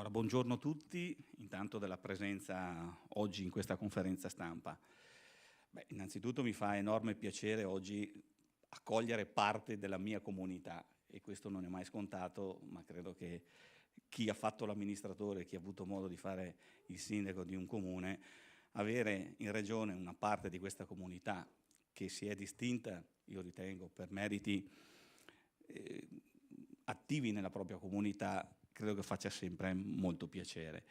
Allora, buongiorno a tutti, intanto della presenza oggi in questa conferenza stampa. Innanzitutto mi fa enorme piacere oggi accogliere parte della mia comunità e questo non è mai scontato, ma credo che chi ha fatto l'amministratore, chi ha avuto modo di fare il sindaco di un comune, avere in regione una parte di questa comunità che si è distinta, io ritengo, per meriti attivi nella propria comunità, credo che faccia sempre molto piacere.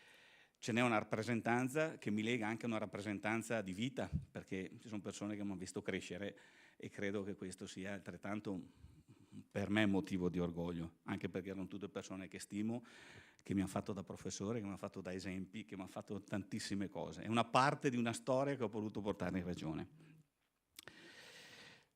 Ce n'è una rappresentanza che mi lega anche a una rappresentanza di vita, perché ci sono persone che mi hanno visto crescere e credo che questo sia altrettanto per me motivo di orgoglio, anche perché erano tutte persone che stimo, che mi hanno fatto da professore, che mi hanno fatto da esempi, che mi hanno fatto tantissime cose. È una parte di una storia che ho voluto portare in regione.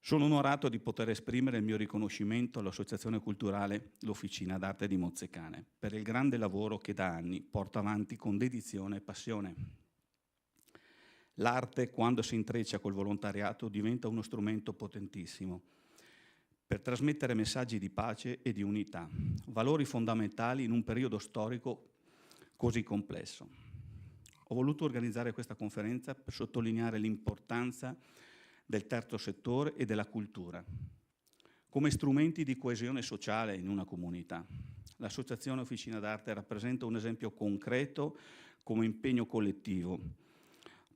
Sono onorato di poter esprimere il mio riconoscimento all'Associazione Culturale L'Officina d'Arte di Mozzecane per il grande lavoro che da anni porta avanti con dedizione e passione. L'arte, quando si intreccia col volontariato, diventa uno strumento potentissimo per trasmettere messaggi di pace e di unità, valori fondamentali in un periodo storico così complesso. Ho voluto organizzare questa conferenza per sottolineare l'importanza del terzo settore e della cultura, come strumenti di coesione sociale in una comunità. L'Associazione Officina d'Arte rappresenta un esempio concreto come impegno collettivo,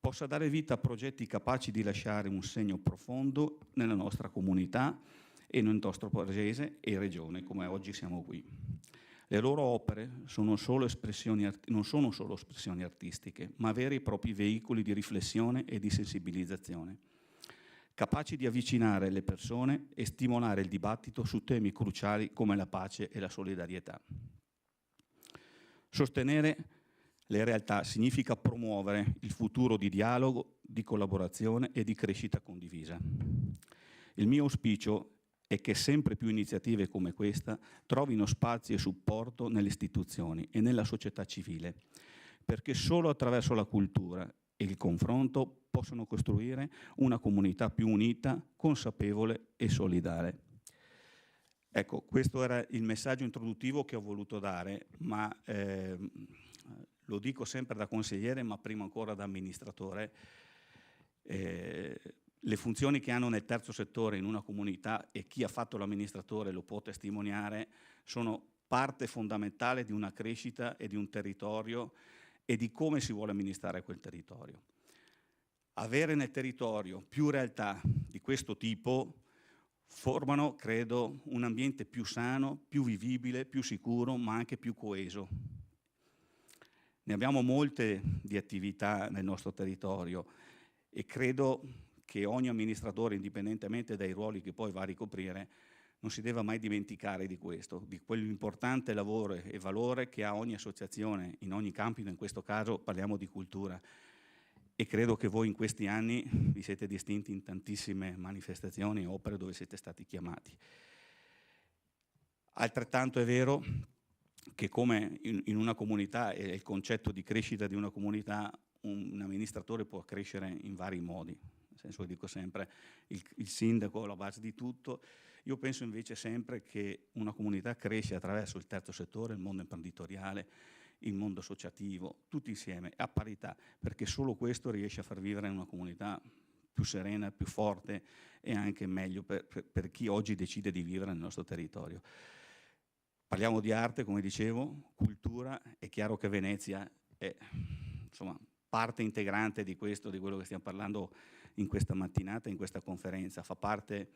possa dare vita a progetti capaci di lasciare un segno profondo nella nostra comunità e nel nostro paese e regione, come oggi siamo qui. Le loro opere non sono solo espressioni artistiche, ma veri e propri veicoli di riflessione e di sensibilizzazione, capaci di avvicinare le persone e stimolare il dibattito su temi cruciali come la pace e la solidarietà. Sostenere le realtà significa promuovere il futuro di dialogo, di collaborazione e di crescita condivisa. Il mio auspicio è che sempre più iniziative come questa trovino spazio e supporto nelle istituzioni e nella società civile, perché solo attraverso la cultura e il confronto possono costruire una comunità più unita, consapevole e solidale. Ecco, questo era il messaggio introduttivo che ho voluto dare, ma lo dico sempre da consigliere, ma prima ancora da amministratore. Le funzioni che hanno nel terzo settore in una comunità, e chi ha fatto l'amministratore lo può testimoniare, sono parte fondamentale di una crescita e di un territorio e di come si vuole amministrare quel territorio. Avere nel territorio più realtà di questo tipo formano, credo, un ambiente più sano, più vivibile, più sicuro, ma anche più coeso. Ne abbiamo molte di attività nel nostro territorio e credo che ogni amministratore, indipendentemente dai ruoli che poi va a ricoprire, non si deve mai dimenticare di questo, di quell'importante lavoro e valore che ha ogni associazione in ogni campo, in questo caso parliamo di cultura. E credo che voi in questi anni vi siete distinti in tantissime manifestazioni e opere dove siete stati chiamati. Altrettanto è vero che come in una comunità, è il concetto di crescita di una comunità, un amministratore può crescere in vari modi. Nel senso che dico sempre, il sindaco è la base di tutto. Io penso invece sempre che una comunità cresce attraverso il terzo settore, il mondo imprenditoriale, il mondo associativo, tutti insieme, a parità, perché solo questo riesce a far vivere una comunità più serena, più forte e anche meglio per chi oggi decide di vivere nel nostro territorio. Parliamo di arte, come dicevo, cultura, è chiaro che Venezia è insomma, parte integrante di questo, di quello che stiamo parlando in questa mattinata, in questa conferenza, fa parte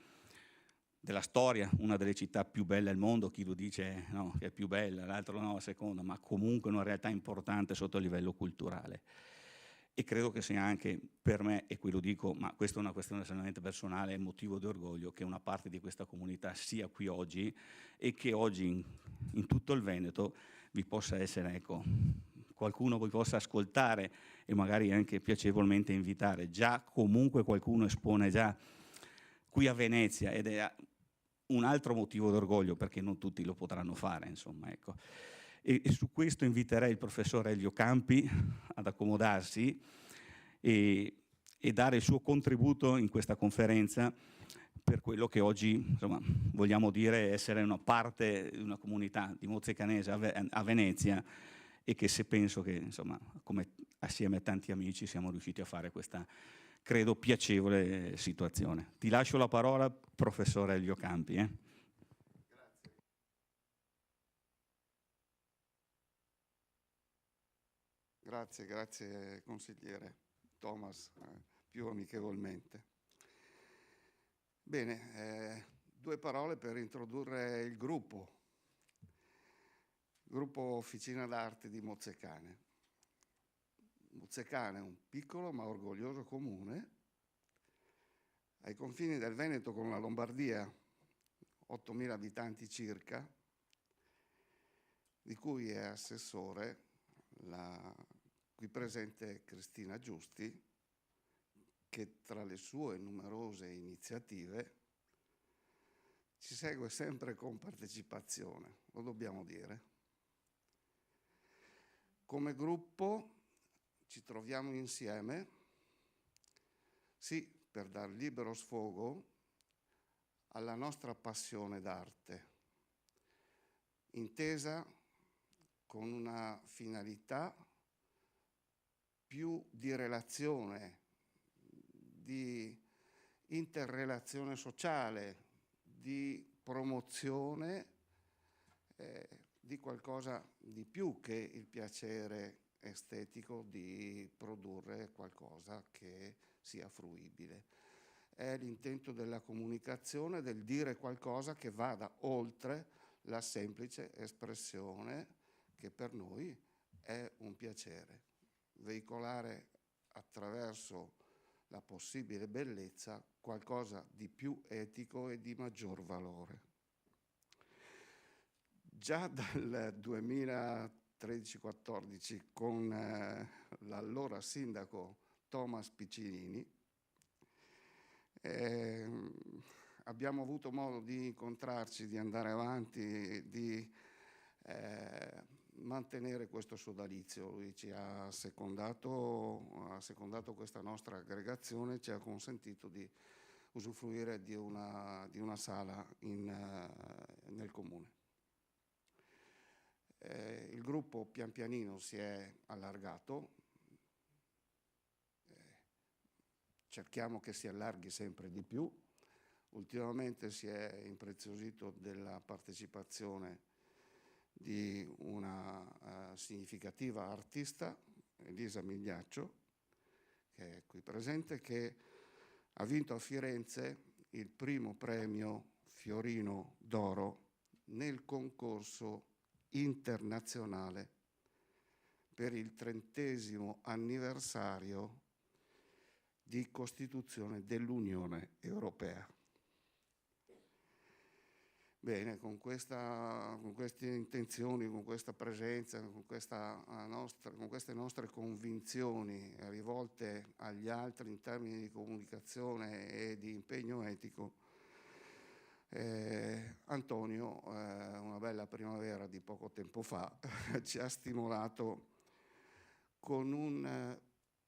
della storia, una delle città più belle al mondo, chi lo dice no, che è più bella, l'altro no, seconda, ma comunque una realtà importante sotto il livello culturale. E credo che sia anche per me, e qui lo dico, ma questa è una questione estremamente personale, motivo di orgoglio che una parte di questa comunità sia qui oggi e che oggi in tutto il Veneto vi possa essere, ecco, qualcuno vi possa ascoltare e magari anche piacevolmente invitare. Già comunque qualcuno espone già qui a Venezia ed è un altro motivo d'orgoglio perché non tutti lo potranno fare, insomma, ecco. E su questo inviterei il professor Elio Campi ad accomodarsi e dare il suo contributo in questa conferenza per quello che oggi insomma, vogliamo dire essere una parte di una comunità di Mozzecanese a Venezia e che se penso che, insomma, come assieme a tanti amici siamo riusciti a fare questa, credo, piacevole situazione. Ti lascio la parola, professore Elio Campi. Grazie consigliere Thomas, più amichevolmente. Bene, due parole per introdurre il gruppo Officina d'Arte di Mozzecane. Mozzecane è un piccolo ma orgoglioso comune ai confini del Veneto con la Lombardia, 8.000 abitanti circa, di cui è assessore la qui presente Cristina Giusti, che tra le sue numerose iniziative ci segue sempre con partecipazione, lo dobbiamo dire. Come gruppo ci troviamo insieme, sì, per dar libero sfogo alla nostra passione d'arte, intesa con una finalità più di relazione, di interrelazione sociale, di promozione di qualcosa di più che il piacere estetico di produrre qualcosa che sia fruibile. È l'intento della comunicazione, del dire qualcosa che vada oltre la semplice espressione che per noi è un piacere. Veicolare attraverso la possibile bellezza qualcosa di più etico e di maggior valore. Già dal 2013-14 con l'allora sindaco Thomas Piccinini abbiamo avuto modo di incontrarci, di andare avanti, di mantenere questo sodalizio. Lui ci ha secondato questa nostra aggregazione, ci ha consentito di usufruire di una sala nel comune. Il gruppo pian pianino si è allargato, cerchiamo che si allarghi sempre di più. Ultimamente si è impreziosito della partecipazione di una significativa artista, Elisa Migliaccio, che è qui presente, che ha vinto a Firenze il primo premio Fiorino d'Oro nel concorso internazionale per il 30° anniversario di costituzione dell'Unione Europea. Bene, con queste intenzioni, con questa presenza, con queste nostre convinzioni rivolte agli altri in termini di comunicazione e di impegno etico, Antonio, una bella primavera di poco tempo fa, ci ha stimolato con un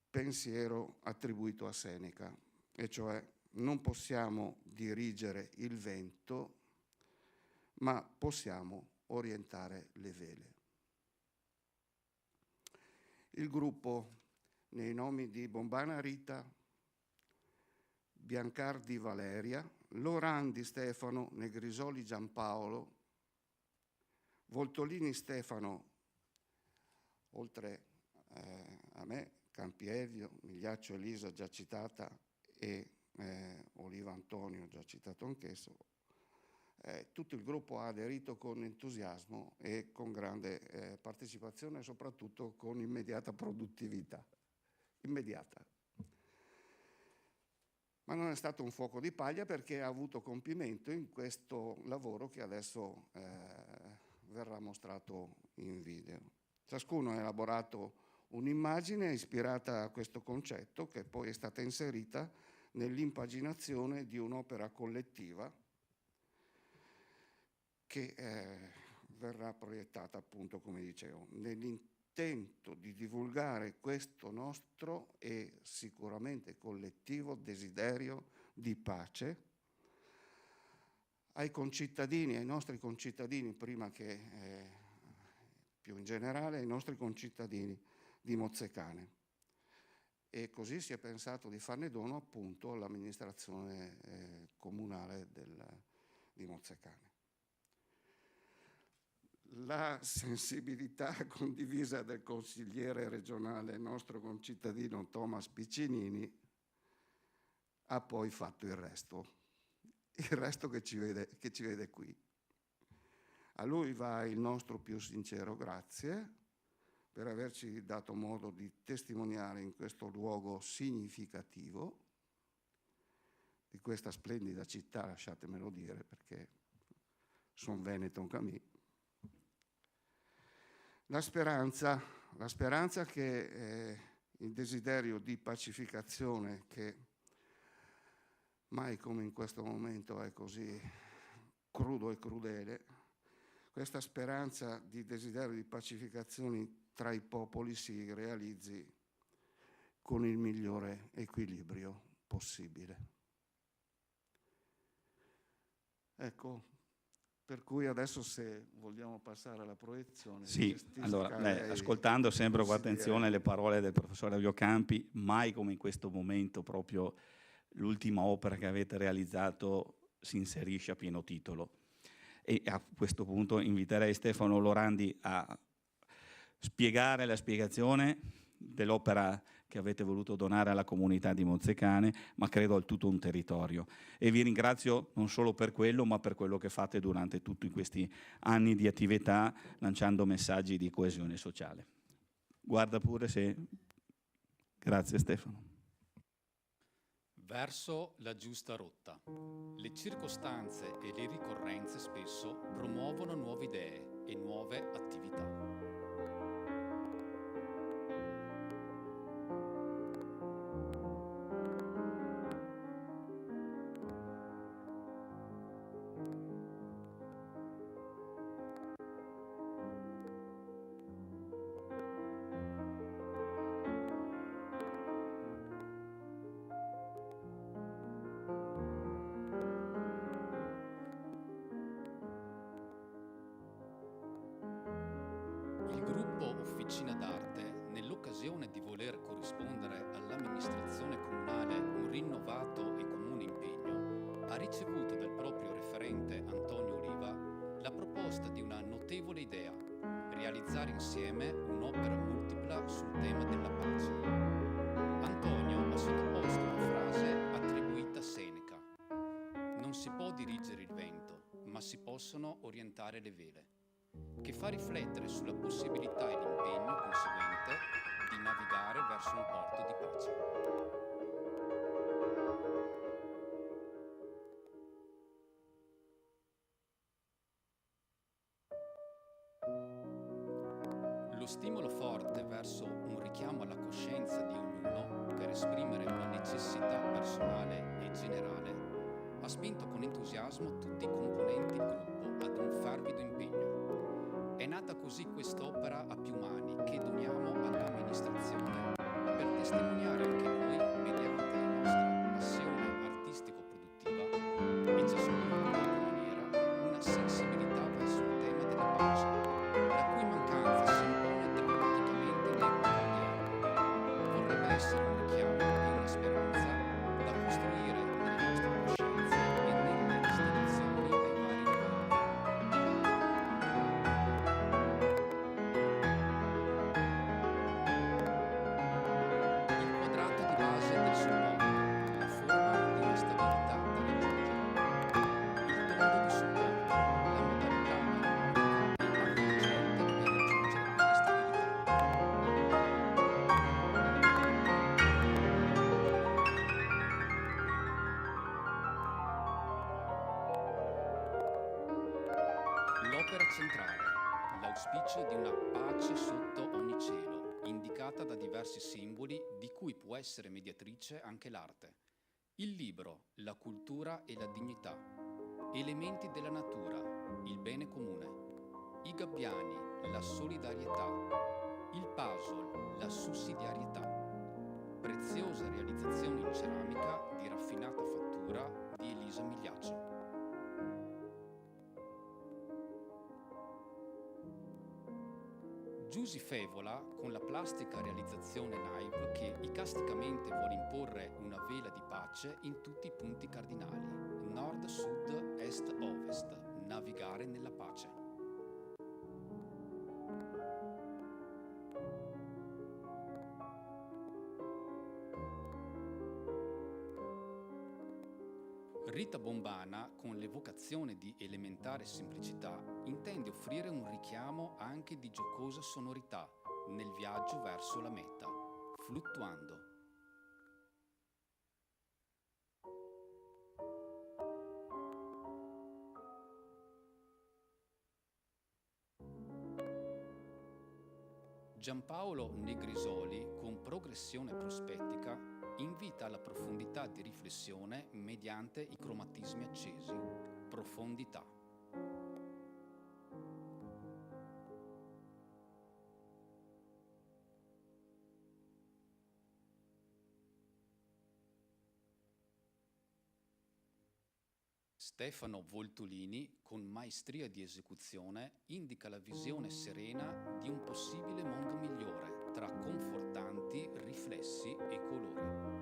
pensiero attribuito a Seneca, e cioè non possiamo dirigere il vento, ma possiamo orientare le vele. Il gruppo, nei nomi di Bombana Rita, Biancardi Valeria, Lorandi Stefano, Negrisoli Giampaolo, Voltolini Stefano, oltre a me, Campiello, Migliaccio Elisa già citata e Oliva Antonio già citato anch'esso, tutto il gruppo ha aderito con entusiasmo e con grande partecipazione e soprattutto con immediata produttività. Immediata. Ma non è stato un fuoco di paglia perché ha avuto compimento in questo lavoro che adesso verrà mostrato in video. Ciascuno ha elaborato un'immagine ispirata a questo concetto che poi è stata inserita nell'impaginazione di un'opera collettiva che verrà proiettata, appunto, come dicevo, nell'intento di divulgare questo nostro e sicuramente collettivo desiderio di pace ai concittadini, ai nostri concittadini, prima che più in generale ai nostri concittadini di Mozzecane. E così si è pensato di farne dono appunto all'amministrazione comunale di Mozzecane. La sensibilità condivisa del consigliere regionale, nostro concittadino Thomas Piccinini, ha poi fatto il resto che ci vede qui. A lui va il nostro più sincero grazie per averci dato modo di testimoniare in questo luogo significativo di questa splendida città, lasciatemelo dire, perché sono veneto anche a me. La speranza che il desiderio di pacificazione, che mai come in questo momento è così crudo e crudele, questa speranza di desiderio di pacificazione tra i popoli si realizzi con il migliore equilibrio possibile. Ecco, per cui adesso se vogliamo passare alla proiezione. Sì, allora, ascoltando sempre con attenzione le parole del professore Elio Campi, mai come in questo momento proprio l'ultima opera che avete realizzato si inserisce a pieno titolo. E a questo punto inviterei Stefano Lorandi a spiegare la spiegazione dell'opera che avete voluto donare alla comunità di Mozzecane, ma credo a tutto un territorio. E vi ringrazio non solo per quello, ma per quello che fate durante tutti questi anni di attività, lanciando messaggi di coesione sociale. Guarda pure se... Grazie Stefano. Verso la giusta rotta. Le circostanze e le ricorrenze spesso promuovono nuove idee e nuove attività. Il gruppo Officina d'Arte, nell'occasione di voler corrispondere all'amministrazione comunale un rinnovato e comune impegno, ha ricevuto dal proprio referente Antonio Oliva la proposta di una notevole idea: realizzare insieme un'opera multipla sul tema della pace. Antonio ha sottoposto una frase attribuita a Seneca: non si può dirigere il vento, ma si possono orientare le vele, che fa riflettere sulla possibilità e l'impegno conseguente di navigare verso un porto di pace. Lo stimolo forte verso un richiamo alla coscienza di ognuno per esprimere una necessità personale e generale ha spinto con entusiasmo tutti i componenti del gruppo ad un fervido impegno. È nata così quest'opera a più mani che doniamo all'amministrazione per testimoniare anche noi, mediante la nostra passione artistico-produttiva e ciascuno a propria maniera, una sensibilità verso il tema della pace, la cui mancanza si impone drammaticamente in epoca odierna. Vorrebbe essere un richiamo e una speranza da costruire nelle nostre coscienze e nelle istituzioni ai vari livelli. Il quadrato di base del supporto, la forma di una stabilità da raggiungere. Il tondo di supporto, la modalità armonica e avvincente per raggiungere quella stabilità. L'opera centrale, l'auspicio di una pace sotto ogni cielo, indicata da diversi simboli di cui può essere mediatrice anche l'arte. Il libro, la cultura e la dignità, elementi della natura, il bene comune, i gabbiani, la solidarietà, il puzzle, la sussidiarietà, preziosa realizzazione in ceramica di raffinata fattura di Elisa Migliaccio. Giusy Fevola, con la plastica realizzazione Naive, che icasticamente vuole imporre una vela di pace in tutti i punti cardinali, nord, sud, est, ovest, navigare nella pace. Rita Bombana, con l'evocazione di elementare semplicità, intende offrire un richiamo anche di giocosa sonorità nel viaggio verso la meta, fluttuando. Giampaolo Negrisoli, con progressione prospettica, invita alla profondità di riflessione mediante i cromatismi accesi. Profondità. Stefano Voltolini, con maestria di esecuzione, indica la visione serena di un possibile mondo migliore, tra confortanti riflessi e colori.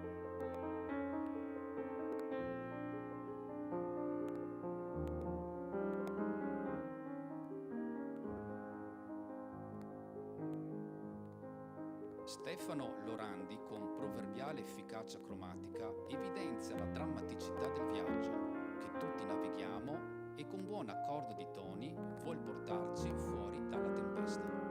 Stefano Lorandi, con proverbiale efficacia cromatica, evidenzia la drammaticità del viaggio, che tutti navighiamo e con buon accordo di toni vuol portarci fuori dalla tempesta.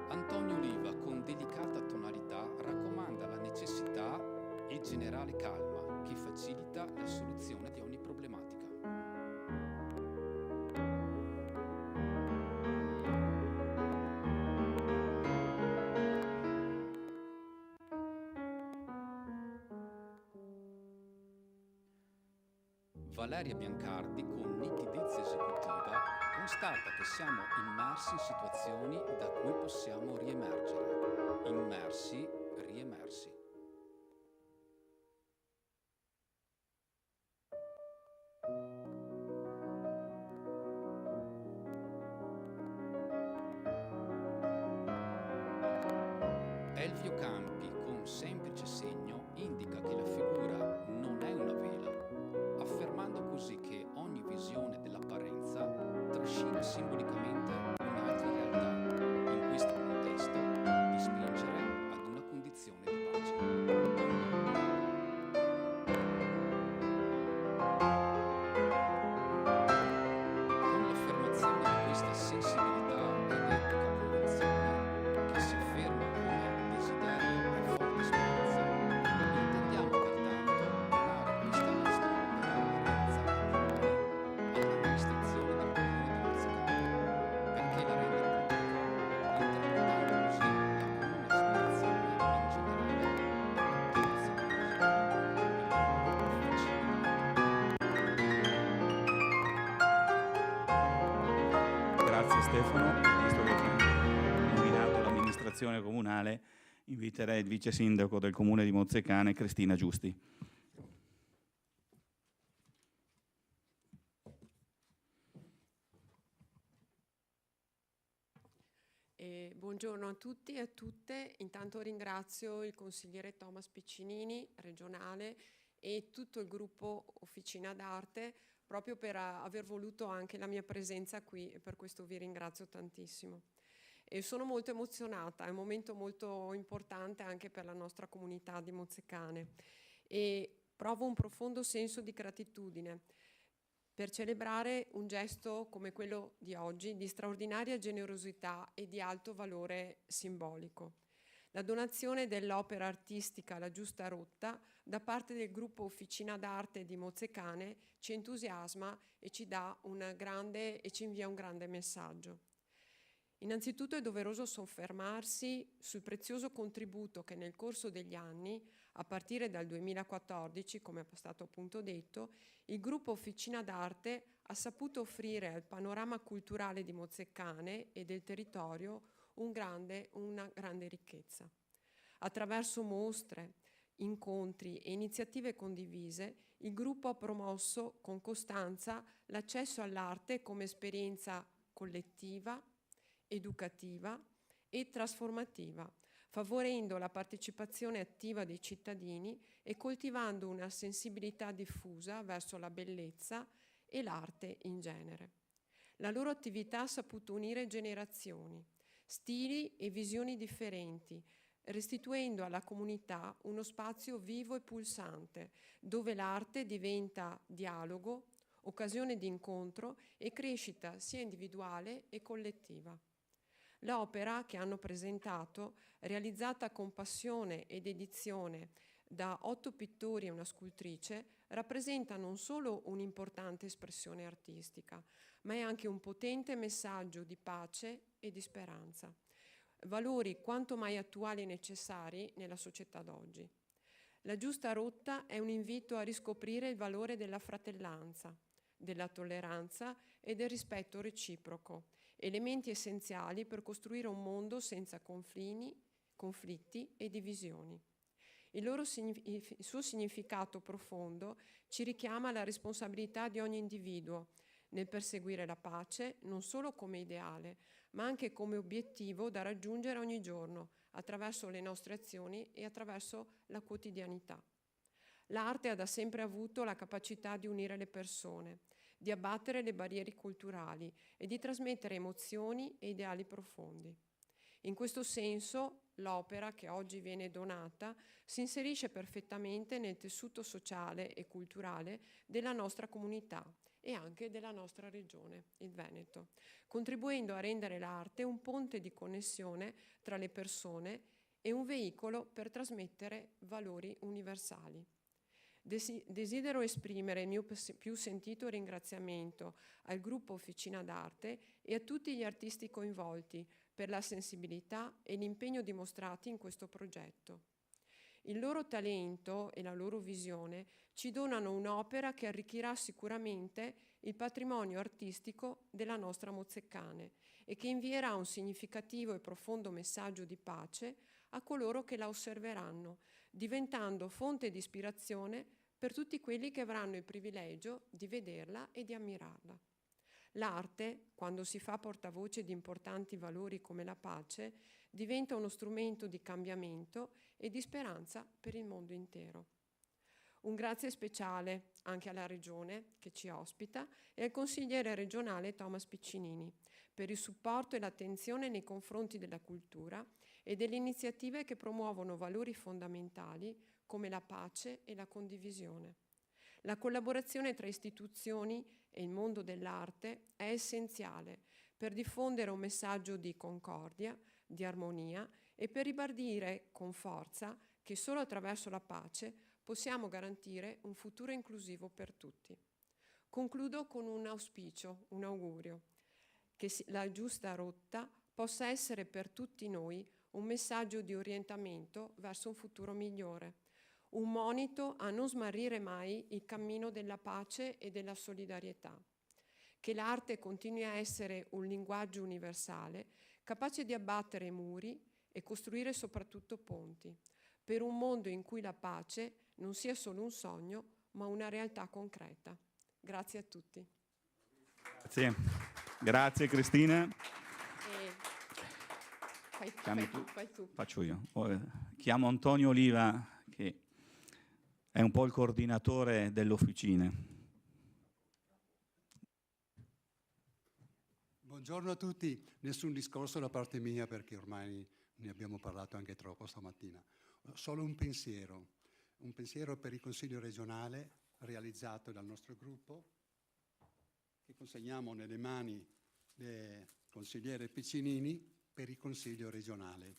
Antonio Oliva, con delicata tonalità, raccomanda la necessità e generale calma che facilita la soluzione di ogni problematica. Valeria Biancardi, con nitidezza esecutiva, constata che siamo immersi in situazioni da cui possiamo riemergere. Immersi, riemersi. Elvio Campi, con semplice segno, indica che la figura non è una vela, affermando così che ogni visione dell'apparenza trascina simbolicamente un'altra realtà, in questo contesto di spingere ad una condizione di pace. Con l'affermazione di questa sensibilità ed etica convinzione che si afferma come desiderio e forte speranza, intendiamo pertanto donare questa nostra opera realizzata più all'amministrazione del Comune di Mozzecane, perché la renda pubblica, interpretando così la comune aspirazione in generale di tutti i mozzecanosi, Grazie Stefano. Visto che hai nominato l'amministrazione comunale, inviterei il vice sindaco del comune di Mozzecane, Cristina Giusti. Buongiorno a tutti e a tutte. Intanto ringrazio il consigliere Thomas Piccinini, regionale, e tutto il gruppo Officina d'Arte proprio per aver voluto anche la mia presenza qui, e per questo vi ringrazio tantissimo. E sono molto emozionata, è un momento molto importante anche per la nostra comunità di Mozzecane e provo un profondo senso di gratitudine per celebrare un gesto come quello di oggi di straordinaria generosità e di alto valore simbolico. La donazione dell'opera artistica La Giusta Rotta da parte del gruppo Officina d'Arte di Mozzecane ci entusiasma e ci invia un grande messaggio. Innanzitutto è doveroso soffermarsi sul prezioso contributo che nel corso degli anni, a partire dal 2014, come è stato appunto detto, il gruppo Officina d'Arte ha saputo offrire al panorama culturale di Mozzecane e del territorio una grande ricchezza. Attraverso mostre, incontri e iniziative condivise, il gruppo ha promosso con costanza l'accesso all'arte come esperienza collettiva, educativa e trasformativa, favorendo la partecipazione attiva dei cittadini e coltivando una sensibilità diffusa verso la bellezza e l'arte in genere. La loro attività ha saputo unire generazioni, stili e visioni differenti, restituendo alla comunità uno spazio vivo e pulsante, dove l'arte diventa dialogo, occasione di incontro e crescita sia individuale e collettiva. L'opera che hanno presentato, realizzata con passione ed dedizione da 8 pittori e una scultrice, rappresenta non solo un'importante espressione artistica, ma è anche un potente messaggio di pace e di speranza, valori quanto mai attuali e necessari nella società d'oggi. La giusta rotta è un invito a riscoprire il valore della fratellanza, della tolleranza e del rispetto reciproco, elementi essenziali per costruire un mondo senza conflitti e divisioni. Il suo significato profondo ci richiama alla responsabilità di ogni individuo nel perseguire la pace non solo come ideale, ma anche come obiettivo da raggiungere ogni giorno attraverso le nostre azioni e attraverso la quotidianità. L'arte ha da sempre avuto la capacità di unire le persone, di abbattere le barriere culturali e di trasmettere emozioni e ideali profondi. In questo senso, l'opera che oggi viene donata si inserisce perfettamente nel tessuto sociale e culturale della nostra comunità e anche della nostra regione, il Veneto, contribuendo a rendere l'arte un ponte di connessione tra le persone e un veicolo per trasmettere valori universali. Desidero esprimere il mio più sentito ringraziamento al gruppo Officina d'Arte e a tutti gli artisti coinvolti per la sensibilità e l'impegno dimostrati in questo progetto. Il loro talento e la loro visione ci donano un'opera che arricchirà sicuramente il patrimonio artistico della nostra Mozzeccane e che invierà un significativo e profondo messaggio di pace a coloro che la osserveranno, diventando fonte di ispirazione per tutti quelli che avranno il privilegio di vederla e di ammirarla. L'arte, quando si fa portavoce di importanti valori come la pace, diventa uno strumento di cambiamento e di speranza per il mondo intero. Un grazie speciale anche alla Regione che ci ospita e al consigliere regionale Thomas Piccinini per il supporto e l'attenzione nei confronti della cultura e delle iniziative che promuovono valori fondamentali come la pace e la condivisione. La collaborazione tra istituzioni e il mondo dell'arte è essenziale per diffondere un messaggio di concordia, di armonia e per ribadire con forza che solo attraverso la pace possiamo garantire un futuro inclusivo per tutti. Concludo con un auspicio, un augurio, che la giusta rotta possa essere per tutti noi un messaggio di orientamento verso un futuro migliore, un monito a non smarrire mai il cammino della pace e della solidarietà. Che l'arte continui a essere un linguaggio universale, capace di abbattere muri e costruire soprattutto ponti, per un mondo in cui la pace non sia solo un sogno, ma una realtà concreta. Grazie a tutti. Grazie, grazie Cristina. Fai tu. Faccio io. Chiamo Antonio Oliva, che è un po' il coordinatore delle officine. Buongiorno a tutti, nessun discorso da parte mia perché ormai ne abbiamo parlato anche troppo stamattina. Solo un pensiero per il Consiglio regionale realizzato dal nostro gruppo che consegniamo nelle mani del consigliere Piccinini per il Consiglio regionale.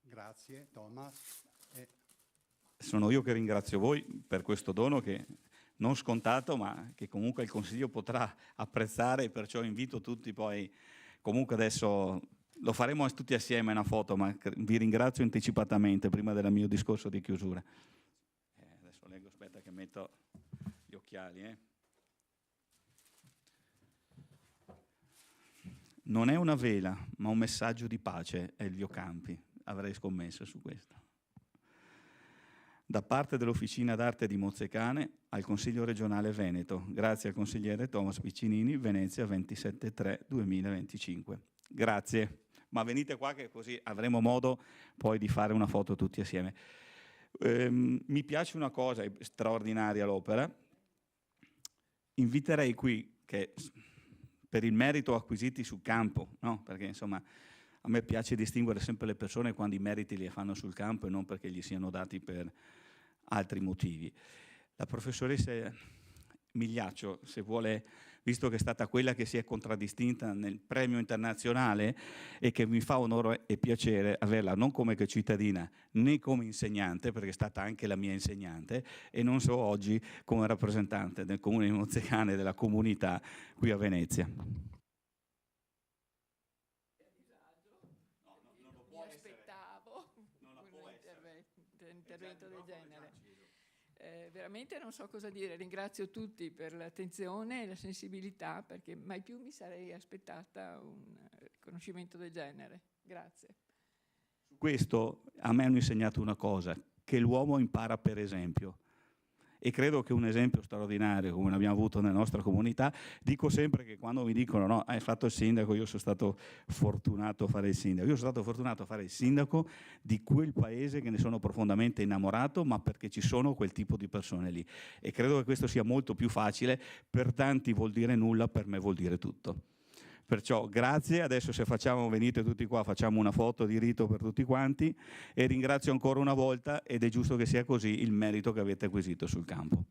Grazie Thomas. Sono io che ringrazio voi per questo dono che non scontato, ma che comunque il Consiglio potrà apprezzare, e perciò invito tutti poi, comunque adesso lo faremo tutti assieme una foto, ma vi ringrazio anticipatamente prima del mio discorso di chiusura. Adesso leggo, aspetta che metto gli occhiali. Non è una vela, ma un messaggio di pace, Elvio Campi. Avrei scommesso su questo. da parte dell'Officina d'Arte di Mozzecane al Consiglio regionale Veneto, grazie al consigliere Thomas Piccinini, Venezia 27/3/2025. Grazie, ma venite qua che così avremo modo poi di fare una foto tutti assieme. Mi piace una cosa, è straordinaria l'opera, inviterei qui, che per il merito acquisiti sul campo, no? Perché insomma a me piace distinguere sempre le persone quando i meriti li fanno sul campo e non perché gli siano dati per altri motivi. La professoressa Migliaccio, se vuole, visto che è stata quella che si è contraddistinta nel premio internazionale e che mi fa onore e piacere averla non come che cittadina né come insegnante, perché è stata anche la mia insegnante, e non so oggi come rappresentante del comune di Mozzecane e della comunità qui a Venezia. Intervento del genere. Veramente non so cosa dire, ringrazio tutti per l'attenzione e la sensibilità, perché mai più mi sarei aspettata un riconoscimento del genere. Grazie. Su questo a me hanno insegnato una cosa, che l'uomo impara per esempio. E credo che un esempio straordinario, come l'abbiamo avuto nella nostra comunità, dico sempre che quando mi dicono no, hai fatto il sindaco, io sono stato fortunato a fare il sindaco. Io sono stato fortunato a fare il sindaco di quel paese che ne sono profondamente innamorato, ma perché ci sono quel tipo di persone lì. E credo che questo sia molto più facile, per tanti vuol dire nulla, per me vuol dire tutto. Perciò grazie, adesso se venite tutti qua, facciamo una foto di rito per tutti quanti e ringrazio ancora una volta, ed è giusto che sia così, il merito che avete acquisito sul campo.